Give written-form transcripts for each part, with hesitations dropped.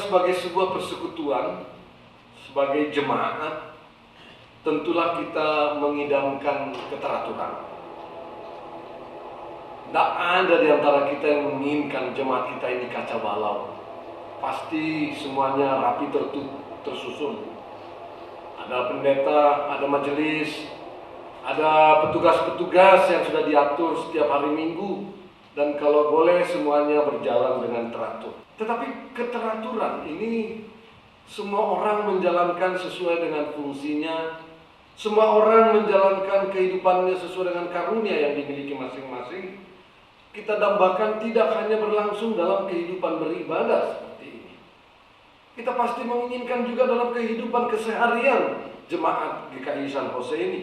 sebagai sebuah persekutuan, sebagai jemaat, tentulah kita mengidamkan keteraturan. Tidak ada di antara kita yang menginginkan jemaat kita ini kacau balau. Pasti semuanya rapi tersusun. Ada pendeta, ada majelis, ada petugas-petugas yang sudah diatur setiap hari Minggu. Dan kalau boleh semuanya berjalan dengan teratur. Tetapi keteraturan ini semua orang menjalankan sesuai dengan fungsinya. Semua orang menjalankan kehidupannya sesuai dengan karunia yang dimiliki masing-masing. Kita dambakan tidak hanya berlangsung dalam kehidupan beribadah seperti ini. Kita pasti menginginkan juga dalam kehidupan keseharian jemaat GKI San Jose ini.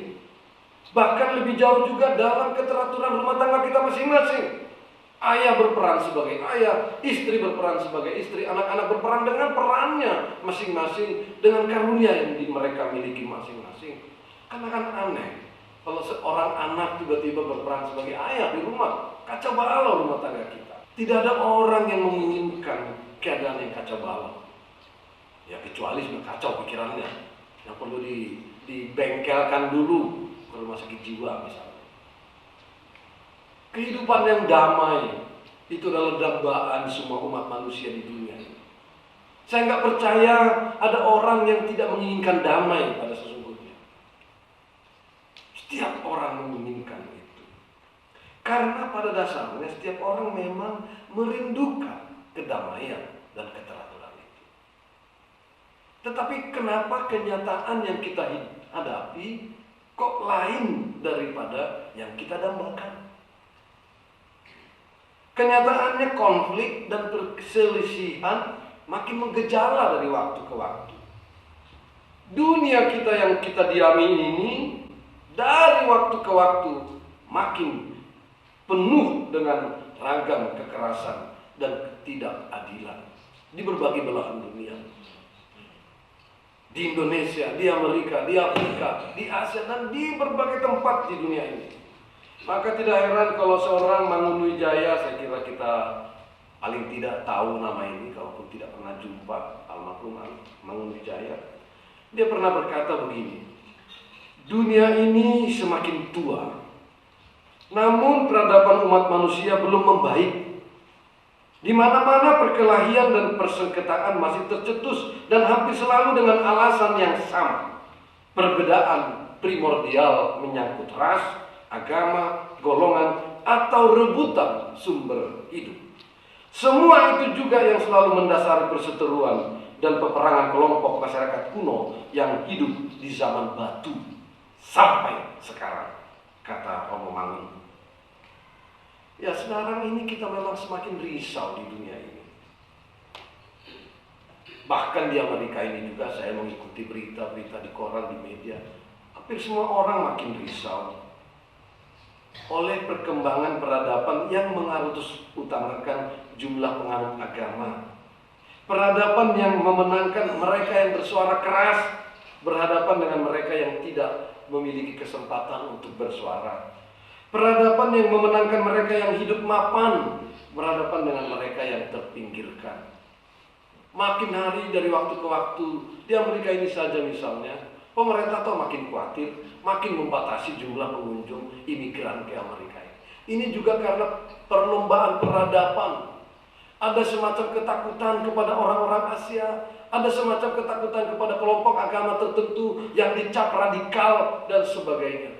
Bahkan lebih jauh juga dalam keteraturan rumah tangga kita masing-masing. Ayah berperan sebagai ayah, istri berperan sebagai istri, anak-anak berperan dengan perannya masing-masing, dengan karunia yang mereka miliki masing-masing. Karena kan aneh kalau seorang anak tiba-tiba berperan sebagai ayah di rumah, kacau balau rumah tangga kita. Tidak ada orang yang menginginkan keadaan yang kacau balau. Ya kecuali sudah kacau pikirannya, yang perlu dibengkelkan dulu ke rumah sakit jiwa misalnya. Kehidupan yang damai itu adalah dambaan semua umat manusia di dunia ini. Saya nggak percaya ada orang yang tidak menginginkan damai pada sesungguhnya. Setiap orang menginginkan itu. Karena pada dasarnya setiap orang memang merindukan kedamaian dan keteraturan itu. Tetapi kenapa kenyataan yang kita hadapi kok lain daripada yang kita dambakan? Kenyataannya konflik dan perselisihan makin menggejala dari waktu ke waktu. Dunia kita yang kita diami ini dari waktu ke waktu makin penuh dengan ragam kekerasan dan ketidakadilan di berbagai belahan dunia. Di Indonesia, di Amerika, di Afrika, di Asia, dan di berbagai tempat di dunia ini. Maka tidak heran kalau seorang Mangunwijaya, saya kira kita paling tidak tahu nama ini, kalaupun tidak pernah jumpa almarhum Mangunwijaya. Dia pernah berkata begini, dunia ini semakin tua, namun peradaban umat manusia belum membaik. Di mana-mana perkelahian dan persengketaan masih tercetus dan hampir selalu dengan alasan yang sama. Perbedaan primordial menyangkut ras, agama, golongan, atau rebutan sumber hidup. Semua itu juga yang selalu mendasari perseteruan dan peperangan kelompok masyarakat kuno yang hidup di zaman batu sampai sekarang, kata Romo Mangun. Ya sekarang ini kita memang semakin risau di dunia ini. Bahkan di Amerika ini juga saya mengikuti berita-berita di koran, di media. Hampir semua orang makin risau oleh perkembangan peradaban yang utamakan jumlah penganut agama. Peradaban yang memenangkan mereka yang bersuara keras berhadapan dengan mereka yang tidak memiliki kesempatan untuk bersuara. Peradaban yang memenangkan mereka yang hidup mapan berhadapan dengan mereka yang terpinggirkan. Makin hari dari waktu ke waktu di Amerika ini saja misalnya, pemerintah tuh makin khawatir, makin membatasi jumlah pengunjung imigran ke Amerika. Ini juga karena perlombaan peradaban. Ada semacam ketakutan kepada orang-orang Asia, ada semacam ketakutan kepada kelompok agama tertentu yang dicap radikal dan sebagainya.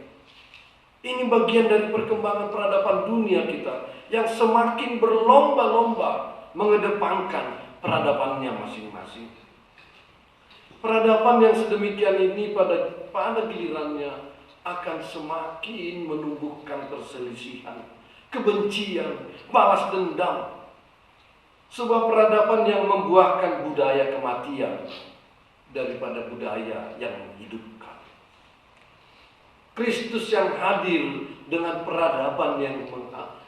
Ini bagian dari perkembangan peradaban dunia kita yang semakin berlomba-lomba mengedepankan peradabannya masing-masing. Peradaban yang sedemikian ini pada gilirannya akan semakin menumbuhkan perselisihan, kebencian, balas dendam. Sebuah peradaban yang membuahkan budaya kematian daripada budaya yang menghidupkan. Kristus yang hadir dengan peradaban yang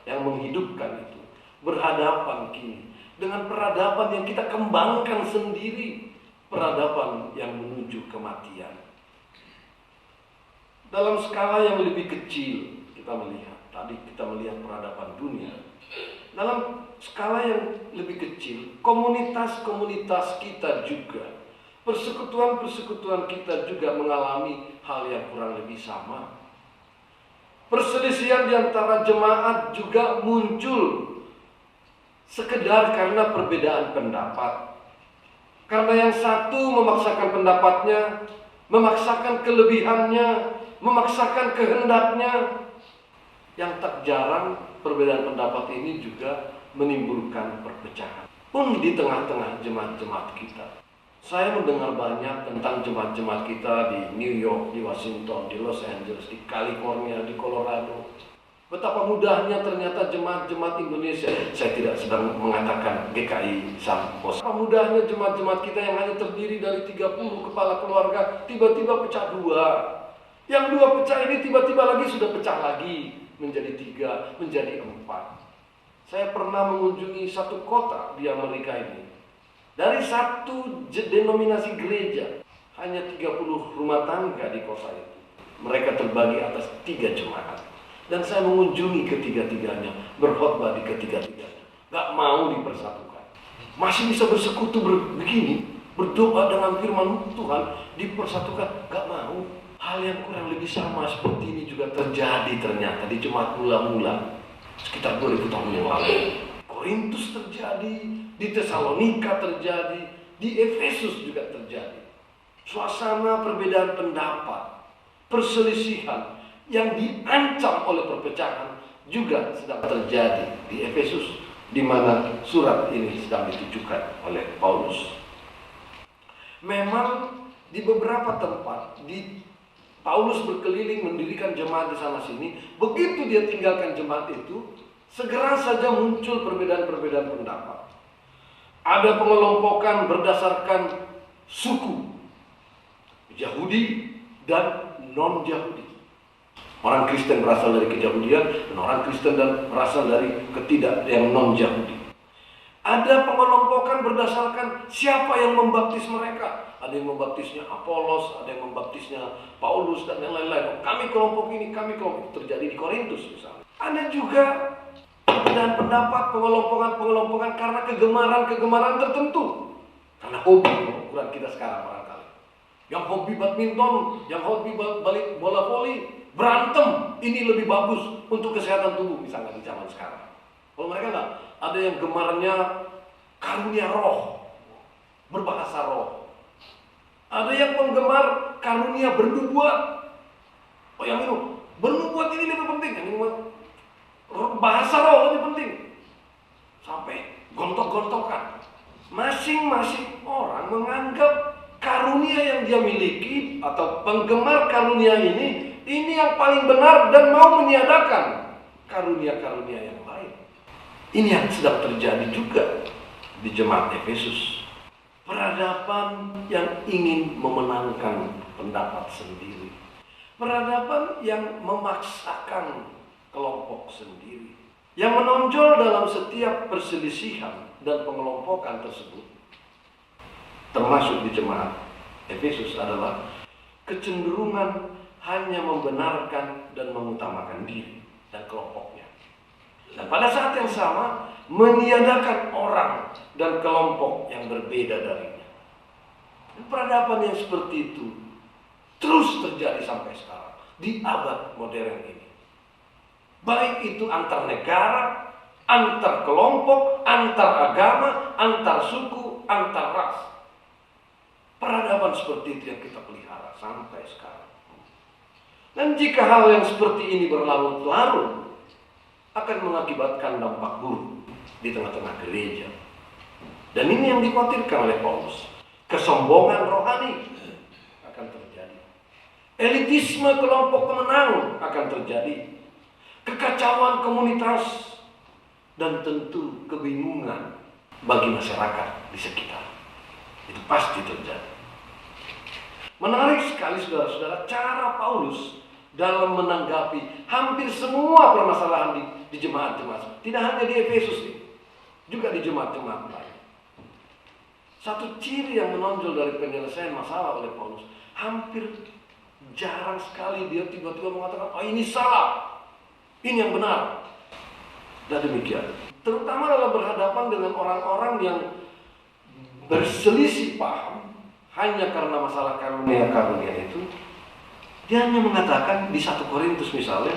menghidupkan itu berhadapan kini dengan peradaban yang kita kembangkan sendiri, peradaban yang menuju kematian. Dalam skala yang lebih kecil kita melihat peradaban dunia. dalam skala yang lebih kecil, komunitas-komunitas kita juga, persekutuan-persekutuan kita juga mengalami hal yang kurang lebih sama. Perselisihan di antara jemaat juga muncul sekedar karena perbedaan pendapat. Karena yang satu memaksakan pendapatnya, memaksakan kelebihannya, memaksakan kehendaknya. Yang tak jarang perbedaan pendapat ini juga menimbulkan perpecahan pun di tengah-tengah jemaat-jemaat kita. Saya mendengar banyak tentang jemaat-jemaat kita di New York, di Washington, di Los Angeles, di California, di Colorado. Betapa mudahnya ternyata jemaat-jemaat Indonesia. Saya tidak sedang mengatakan GKI Sampos. Betapa mudahnya jemaat-jemaat kita yang hanya terdiri dari 30 kepala keluarga tiba-tiba pecah dua. Yang dua pecah ini tiba-tiba lagi sudah pecah lagi. Menjadi 3, menjadi 4. Saya pernah mengunjungi satu kota di Amerika ini. Dari satu denominasi gereja, hanya 30 rumah tangga di kota itu. Mereka terbagi atas 3 jemaat. Dan saya mengunjungi ketiga-tiganya, berkhotbah di ketiga-tiganya. Gak mau dipersatukan. Masih bisa bersekutu begini, berdoa dengan firman Tuhan, dipersatukan, gak mau. Hal yang kurang lebih sama seperti ini juga terjadi ternyata di jemaat mula-mula sekitar 2000 tahun yang lalu. Korintus terjadi, di Tesalonika terjadi, di Efesus juga terjadi. Suasana perbedaan pendapat, perselisihan yang diancam oleh perpecahan juga sedang terjadi di Efesus, di mana surat ini sedang ditujukan oleh Paulus. Memang di beberapa tempat Paulus berkeliling mendirikan jemaat di sana sini. Begitu dia tinggalkan jemaat itu, segera saja muncul perbedaan-perbedaan pendapat. Ada pengelompokan berdasarkan suku, Yahudi dan non-Yahudi. Orang Kristen berasal dari keyahudian, dan orang Kristen dan berasal dari yang non-Yahudi. Ada pengelompokan berdasarkan siapa yang membaptis mereka. Ada yang membaptisnya Apolos, ada yang membaptisnya Paulus, dan yang lain-lain. Kami kelompok ini, kami kelompok itu. Terjadi di Korintus misalnya. Ada juga perbedaan pendapat, pengelompokan karena kegemaran tertentu. Karena hobi, ukuran kita sekarang barangkali. Yang hobi badminton, yang hobi balik bola voli, berantem, ini lebih bagus untuk kesehatan tubuh misalnya di zaman sekarang. Kalau mereka enggak, ada yang gemarnya karunia roh, berbahasa roh. Ada yang penggemar karunia bernubuat. Oh yang itu, bernubuat ini lebih penting, yang ini bahasa roh lebih penting. Sampai gontok-gontokan. Masing-masing orang menganggap karunia yang dia miliki atau penggemar karunia ini yang paling benar dan mau meniadakan karunia-karunia yang lain. Ini yang sedang terjadi juga di jemaat Efesus. Peradaban yang ingin memenangkan pendapat sendiri. Peradaban yang memaksakan kelompok sendiri. Yang menonjol dalam setiap perselisihan dan pengelompokan tersebut, termasuk di jemaat Efesus, adalah kecenderungan hanya membenarkan dan mengutamakan diri dan kelompoknya. Dan pada saat yang sama meniadakan orang dan kelompok yang berbeda darinya. Dan peradaban yang seperti itu terus terjadi sampai sekarang di abad modern ini. Baik itu antar negara, antar kelompok, antar agama, antar suku, antar ras. Peradaban seperti itu yang kita pelihara sampai sekarang. Dan jika hal yang seperti ini berlarut-larut, akan mengakibatkan dampak buruk di tengah-tengah gereja. Dan ini yang dikhawatirkan oleh Paulus. Kesombongan rohani akan terjadi. Elitisme kelompok pemenang akan terjadi. Kekacauan komunitas. Dan tentu kebingungan bagi masyarakat di sekitar. Itu pasti terjadi. Menarik sekali saudara-saudara cara Paulus dalam menanggapi hampir semua permasalahan di jemaat-jemaat. Tidak hanya di Efesus ini, juga di jemaat-jemaat lain. Satu ciri yang menonjol dari penyelesaian masalah oleh Paulus, hampir jarang sekali dia tiba-tiba mengatakan, oh ini salah, ini yang benar. Dan demikian. terutama dalam berhadapan dengan orang-orang yang berselisih paham hanya karena masalah karunia itu, dia hanya mengatakan di 1 Korintus misalnya,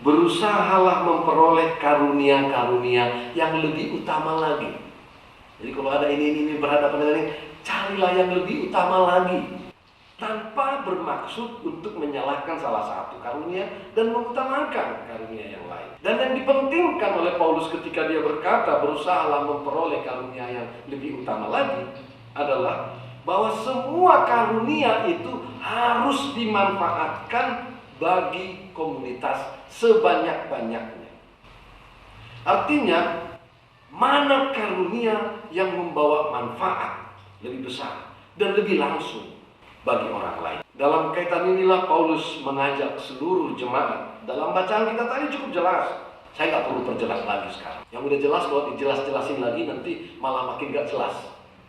berusahalah memperoleh karunia-karunia yang lebih utama lagi. Jadi kalau ada ini berhadapan dengan ini, carilah yang lebih utama lagi, tanpa bermaksud untuk menyalahkan salah satu karunia dan mengutamakan karunia yang lain. Dan yang dipentingkan oleh Paulus ketika dia berkata berusahalah memperoleh karunia yang lebih utama lagi adalah bahwa semua karunia itu harus dimanfaatkan bagi komunitas sebanyak-banyaknya. Artinya, mana karunia yang membawa manfaat lebih besar dan lebih langsung bagi orang lain. Dalam kaitan inilah Paulus mengajak seluruh jemaat. Dalam bacaan kita tadi cukup jelas. Saya nggak perlu perjelas lagi sekarang. Yang udah jelas kalau dijelas-jelasin lagi nanti malah makin nggak jelas.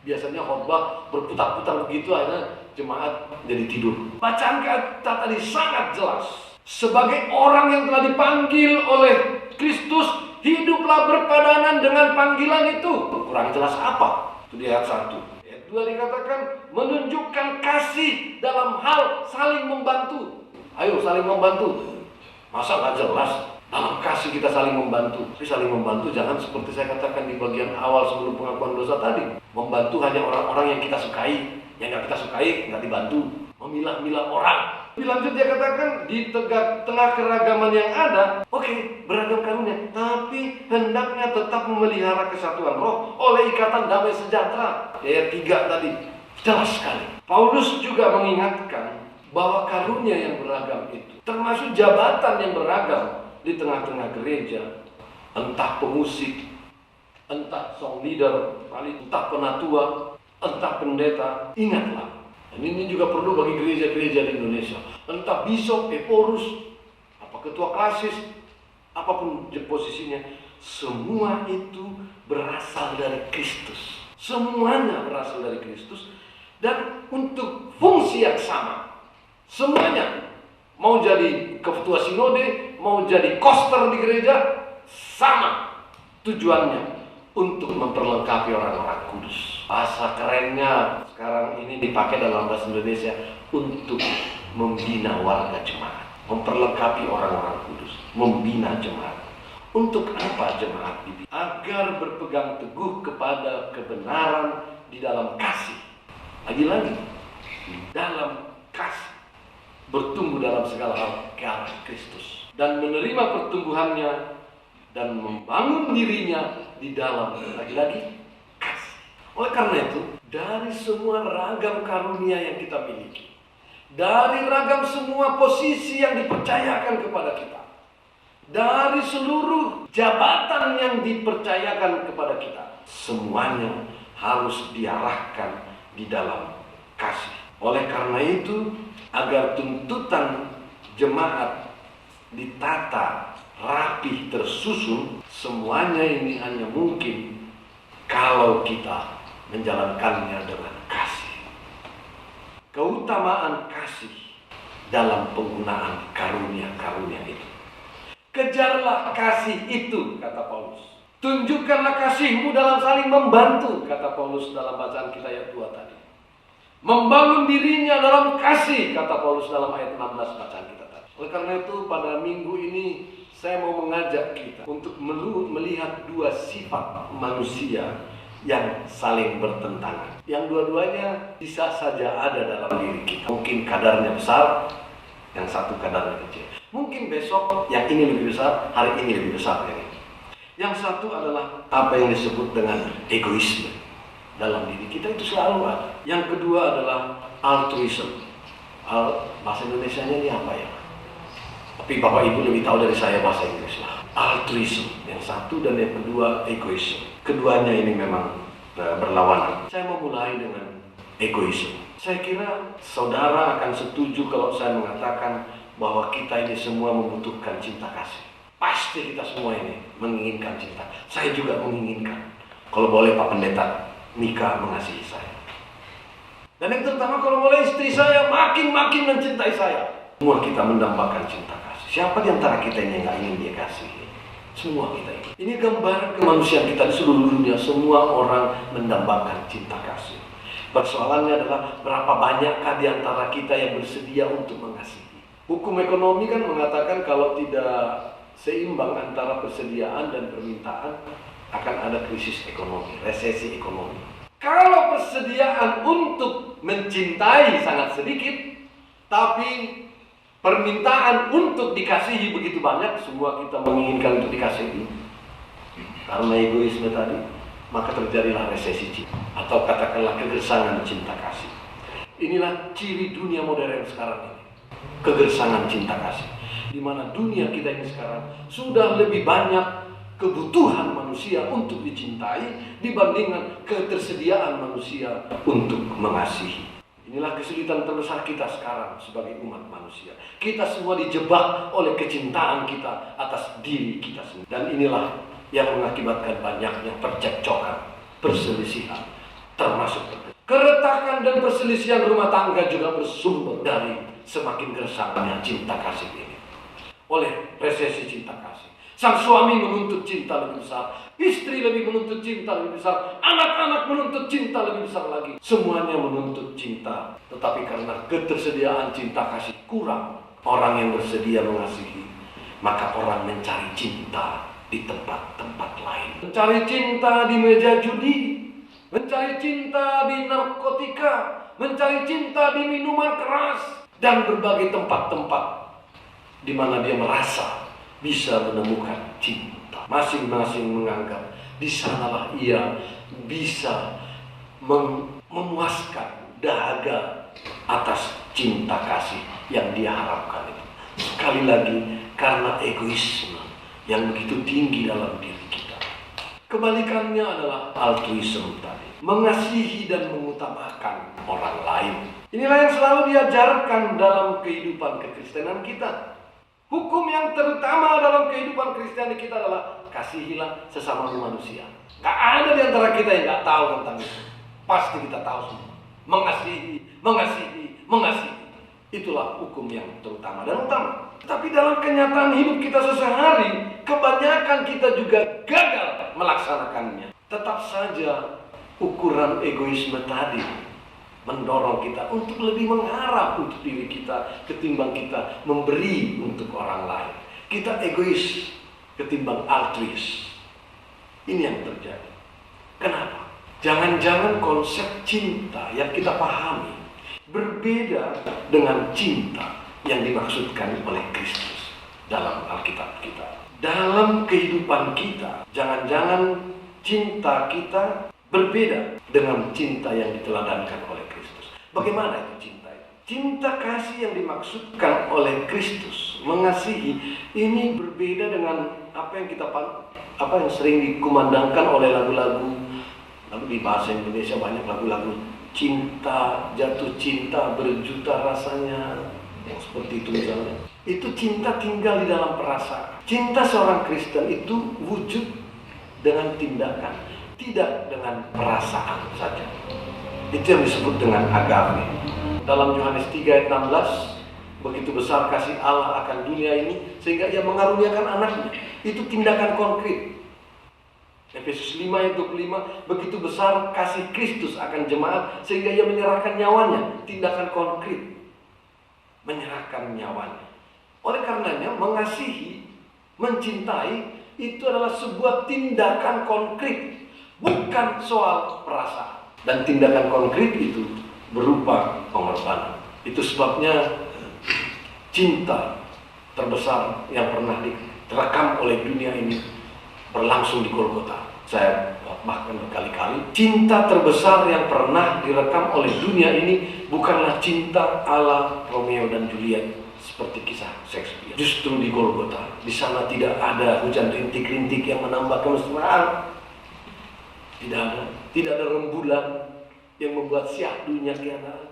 Biasanya khotbah berputar-putar begitu akhirnya jemaat jadi tidur. Bacaan kita tadi sangat jelas. Sebagai orang yang telah dipanggil oleh Kristus, hiduplah berpadanan dengan panggilan itu. Kurang jelas apa? Itu di ayat 1. Ayat 2 dikatakan menunjukkan kasih dalam hal saling membantu. Ayo saling membantu. Masa nggak jelas? Dalam kasih kita saling membantu. Tapi saling membantu jangan seperti saya katakan di bagian awal sebelum pengakuan dosa tadi. Membantu hanya orang-orang yang kita sukai. Yang nggak kita sukai nggak dibantu. Memilah-milah orang. Lebih lanjut dia katakan di tengah keragaman yang ada, oke, beragam karunia, tapi hendaknya tetap memelihara kesatuan roh oleh ikatan damai sejahtera. Ayat 3 tadi jelas sekali. Paulus juga mengingatkan bahwa karunia yang beragam itu, termasuk jabatan yang beragam di tengah-tengah gereja, entah pemusik, entah song leader, entah penatua, entah pendeta, ingatlah. Dan ini juga perlu bagi gereja-gereja di Indonesia. Entah bishop, eporus, apa ketua klasis, apapun posisinya, semua itu berasal dari Kristus. Semuanya berasal dari Kristus dan untuk fungsi yang sama. Semuanya mau jadi ketua sinode, mau jadi koster di gereja, sama tujuannya untuk memperlengkapi orang-orang kudus. Bahasa kerennya sekarang ini dipakai dalam bahasa Indonesia untuk membina warga jemaat, memperlengkapi orang-orang kudus, membina jemaat. Untuk apa jemaat dibina? Agar berpegang teguh kepada kebenaran di dalam kasih. Lagi-lagi di dalam kasih, bertumbuh dalam segala hal ke arah Kristus dan menerima pertumbuhannya dan membangun dirinya di dalam lagi-lagi kasih. Oleh karena itu, dari semua ragam karunia yang kita miliki, dari ragam semua posisi yang dipercayakan kepada kita, dari seluruh jabatan yang dipercayakan kepada kita, semuanya harus diarahkan di dalam kasih. Oleh karena itu, agar tuntutan jemaat ditata rapih tersusun, semuanya ini hanya mungkin kalau kita menjalankannya dengan kasih. Keutamaan kasih dalam penggunaan karunia-karunia itu. Kejarlah kasih itu, kata Paulus. Tunjukkanlah kasihmu dalam saling membantu, kata Paulus dalam bacaan kita ayat 2 tadi. Membangun dirinya dalam kasih, kata Paulus dalam ayat 16 bacaan kita tadi. Oleh karena itu pada minggu ini saya mau mengajak kita untuk melihat dua sifat manusia yang saling bertentangan. Yang dua-duanya bisa saja ada dalam diri kita. Mungkin kadarnya besar, yang satu kadarnya kecil. Mungkin besok yang ini lebih besar, hari ini lebih besar yang ini. Yang satu adalah apa yang disebut dengan egoisme. Dalam diri kita itu selalu ada. Yang kedua adalah altruism. Bahasa Indonesianya ini apa ya? Tapi Bapak Ibu lebih tahu dari saya bahasa Inggris lah. Altruism yang satu dan yang kedua egoisme. Keduanya ini memang berlawanan. Saya mau mulai dengan egoisme. Saya kira saudara akan setuju kalau saya mengatakan bahwa kita ini semua membutuhkan cinta kasih. Pasti kita semua ini menginginkan cinta. Saya juga menginginkan. Kalau boleh Pak Pendeta, Mika mengasihi saya. Dan yang terutama kalau boleh istri saya makin mencintai saya. Semua kita mendambakan cinta kasih. Siapa di antara kita ini yang gak ingin dia kasih? Semua kita ini. Ini gambaran kemanusiaan kita di seluruh dunia. Semua orang mendambakan cinta kasih. Persoalannya adalah berapa banyakkah di antara kita yang bersedia untuk mengasihi. Hukum ekonomi kan mengatakan kalau tidak seimbang antara persediaan dan permintaan, akan ada krisis ekonomi, resesi ekonomi. Kalau persediaan untuk mencintai sangat sedikit, tapi permintaan untuk dikasihi begitu banyak, semua kita menginginkan untuk dikasihi. Karena egoisme tadi, maka terjadilah resesi cinta, atau katakanlah kegersangan cinta kasih. Inilah ciri dunia modern sekarang ini, kegersangan cinta kasih, di mana dunia kita ini sekarang sudah lebih banyak kebutuhan manusia untuk dicintai dibandingkan ketersediaan manusia untuk mengasihi. Inilah kesulitan terbesar kita sekarang sebagai umat manusia. Kita semua dijebak oleh kecintaan kita atas diri kita sendiri. Dan inilah yang mengakibatkan banyaknya percekcokan, perselisihan, termasuk keretakan dan perselisihan rumah tangga juga bersumber dari semakin gersangnya cinta kasih ini. Oleh resesi cinta kasih. Sang suami menuntut cinta lebih besar, istri lebih menuntut cinta lebih besar, anak-anak menuntut cinta lebih besar lagi. Semuanya menuntut cinta, tetapi karena ketersediaan cinta kasih kurang, orang yang bersedia mengasihi, maka orang mencari cinta di tempat-tempat lain. Mencari cinta di meja judi, mencari cinta di narkotika, mencari cinta di minuman keras, dan berbagai tempat-tempat di mana dia merasa bisa menemukan cinta. Masing-masing menganggap di sanalah ia bisa memuaskan dahaga atas cinta kasih yang dia harapkan itu. Sekali lagi, karena egoisme yang begitu tinggi dalam diri kita. Kebalikannya adalah altruisme tadi, mengasihi dan mengutamakan orang lain. Inilah yang selalu diajarkan dalam kehidupan kekristenan kita. Hukum yang terutama dalam kehidupan Kristiani kita adalah kasihilah sesama manusia. Gak ada di antara kita yang gak tahu tentang itu. Pasti kita tahu semua. Mengasihi, mengasihi, mengasihi. Itulah hukum yang terutama dan utama. Tapi dalam kenyataan hidup kita sehari-hari, kebanyakan kita juga gagal melaksanakannya. Tetap saja ukuran egoisme tadi mendorong kita untuk lebih mengharap untuk diri kita ketimbang kita memberi untuk orang lain. Kita egois ketimbang altruis. Ini yang terjadi. Kenapa? Jangan-jangan konsep cinta yang kita pahami berbeda dengan cinta yang dimaksudkan oleh Kristus dalam Alkitab kita. Dalam kehidupan kita, jangan-jangan cinta kita berbeda dengan cinta yang diteladankan oleh Kristus. Bagaimana itu cinta itu? Cinta kasih yang dimaksudkan oleh Kristus, mengasihi, ini berbeda dengan apa yang sering dikumandangkan oleh lagu-lagu. Lalu di bahasa Indonesia banyak lagu-lagu cinta, jatuh cinta, berjuta rasanya, yang seperti itu misalnya. Itu cinta tinggal di dalam perasaan. Cinta seorang Kristen itu wujud dengan tindakan, tidak dengan perasaan saja. Itu yang disebut dengan agape. Dalam Yohanes 3 ayat 16, begitu besar kasih Allah akan dunia ini sehingga ia mengaruniakan anaknya. Itu tindakan konkret. Efesus 5 ayat 25, begitu besar kasih Kristus akan jemaat sehingga ia menyerahkan nyawanya. Tindakan konkret, menyerahkan nyawanya. Oleh karenanya mengasihi, mencintai itu adalah sebuah tindakan konkret, bukan soal perasaan. Dan tindakan konkret itu berupa pengorbanan. Itu sebabnya cinta terbesar yang pernah direkam oleh dunia ini berlangsung di Golgota. Saya bahkan berkali-kali, cinta terbesar yang pernah direkam oleh dunia ini bukanlah cinta ala Romeo dan Juliet seperti kisah Shakespeare. Justru di Golgota, di sana tidak ada hujan rintik-rintik yang menambah kemesraan. Tidak ada rembulan yang membuat syahdunya kianat.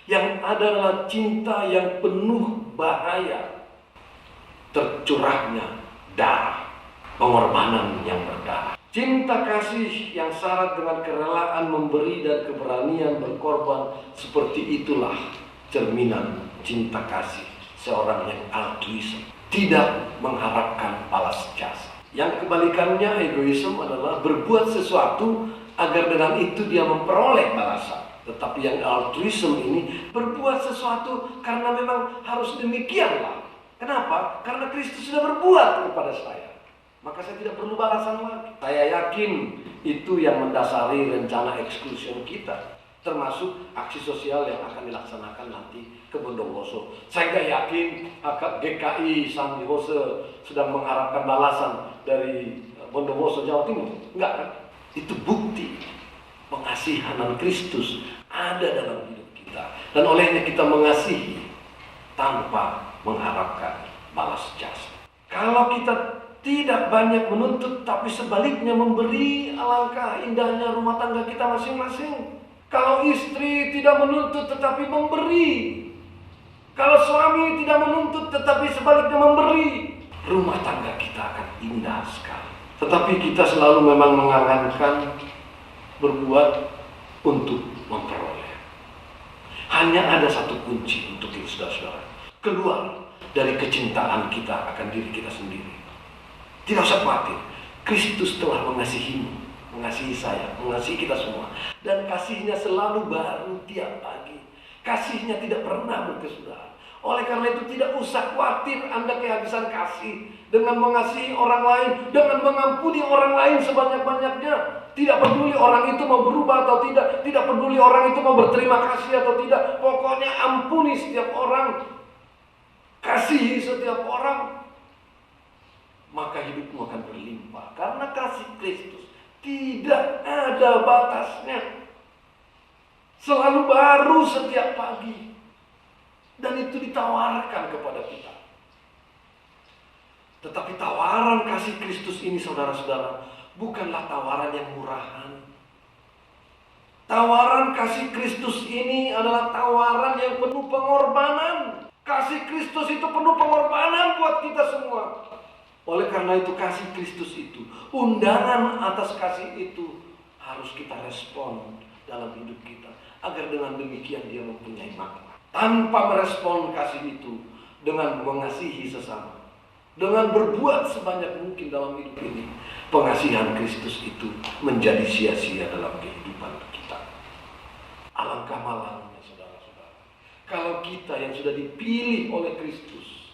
Yang ada adalah cinta yang penuh bahaya, tercurahnya darah, pengorbanan yang berdarah. Cinta kasih yang syarat dengan kerelaan memberi dan keberanian berkorban, seperti itulah cerminan cinta kasih seorang yang altruis, tidak mengharapkan balas jasa. Yang kebalikannya egoisme adalah berbuat sesuatu agar dengan itu dia memperoleh balasan. Tetapi yang altruisme ini berbuat sesuatu karena memang harus demikianlah. Kenapa? Karena Kristus sudah berbuat kepada saya. Maka saya tidak perlu balasan lagi. Saya yakin itu yang mendasari rencana exclusion kita, termasuk aksi sosial yang akan dilaksanakan nanti ke Bondowoso. Saya nggak yakin GKI Sandi Hose sedang mengharapkan balasan dari Bondowoso Jawa Timur. Enggak kan? Itu bukti pengasihan Kristus ada dalam hidup kita. Dan olehnya kita mengasihi tanpa mengharapkan balas jasa. Kalau kita tidak banyak menuntut, tapi sebaliknya memberi, alangkah indahnya rumah tangga kita masing-masing. Kalau istri tidak menuntut tetapi memberi, kalau suami tidak menuntut tetapi sebaliknya memberi, rumah tangga kita akan indah sekali. Tetapi kita selalu memang mengangankan berbuat untuk memperoleh. Hanya ada satu kunci untuk itu, saudara-saudara. Keluar dari kecintaan kita akan diri kita sendiri. Tidak usah khawatir, Kristus telah mengasihimu, mengasihi saya, mengasihi kita semua. Dan kasihnya selalu baru tiap pagi. Kasihnya tidak pernah berkesudahan. Oleh karena itu tidak usah khawatir Anda kehabisan kasih dengan mengasihi orang lain, dengan mengampuni orang lain sebanyak-banyaknya. Tidak peduli orang itu mau berubah atau tidak, tidak peduli orang itu mau berterima kasih atau tidak. Pokoknya ampuni setiap orang, kasihi setiap orang, maka hidupmu akan berlimpah. Karena kasih Kristus tidak ada batasnya, selalu baru setiap pagi. Dan itu ditawarkan kepada kita. Tetapi tawaran kasih Kristus ini, saudara-saudara, bukanlah tawaran yang murahan. Tawaran kasih Kristus ini adalah tawaran yang penuh pengorbanan. Kasih Kristus itu penuh pengorbanan buat kita semua. Oleh karena itu kasih Kristus itu, undangan atas kasih itu harus kita respon dalam hidup kita, agar dengan demikian dia mempunyai makna. Tanpa merespon kasih itu dengan mengasihi sesama, dengan berbuat sebanyak mungkin dalam hidup ini, pengasihan Kristus itu menjadi sia-sia dalam kehidupan kita. Alangkah malangnya, saudara-saudara, kalau kita yang sudah dipilih oleh Kristus,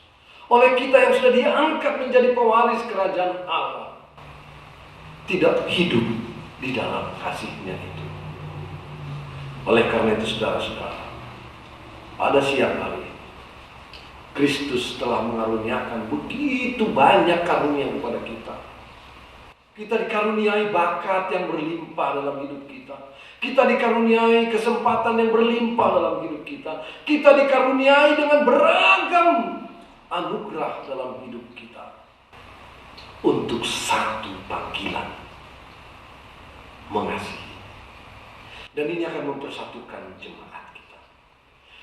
oleh kita yang sudah diangkat menjadi pewaris kerajaan Allah, tidak hidup di dalam kasihnya itu. Oleh karena itu, saudara-saudara, pada siang hari Kristus telah mengaruniakan begitu banyak karunia kepada kita. Kita dikaruniai bakat yang berlimpah dalam hidup kita. Kita dikaruniai kesempatan yang berlimpah dalam hidup kita. Kita dikaruniai dengan beragam anugerah dalam hidup kita, untuk satu panggilan, mengasihi. Dan ini akan mempersatukan jemaat kita.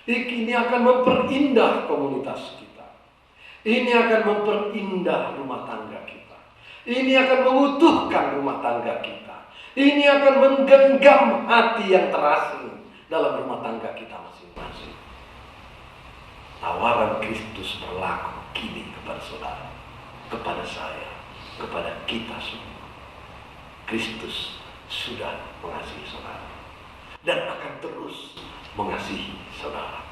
Ini akan memperindah komunitas kita. Ini akan memperindah rumah tangga kita. Ini akan mengutuhkan rumah tangga kita. Ini akan menggenggam hati yang terasing dalam rumah tangga kita masing-masing. Tawaran Kristus berlaku kini kepada saudara, kepada saya, kepada kita semua. Kristus sudah mengasihi saudara dan akan terus mengasihi saudara.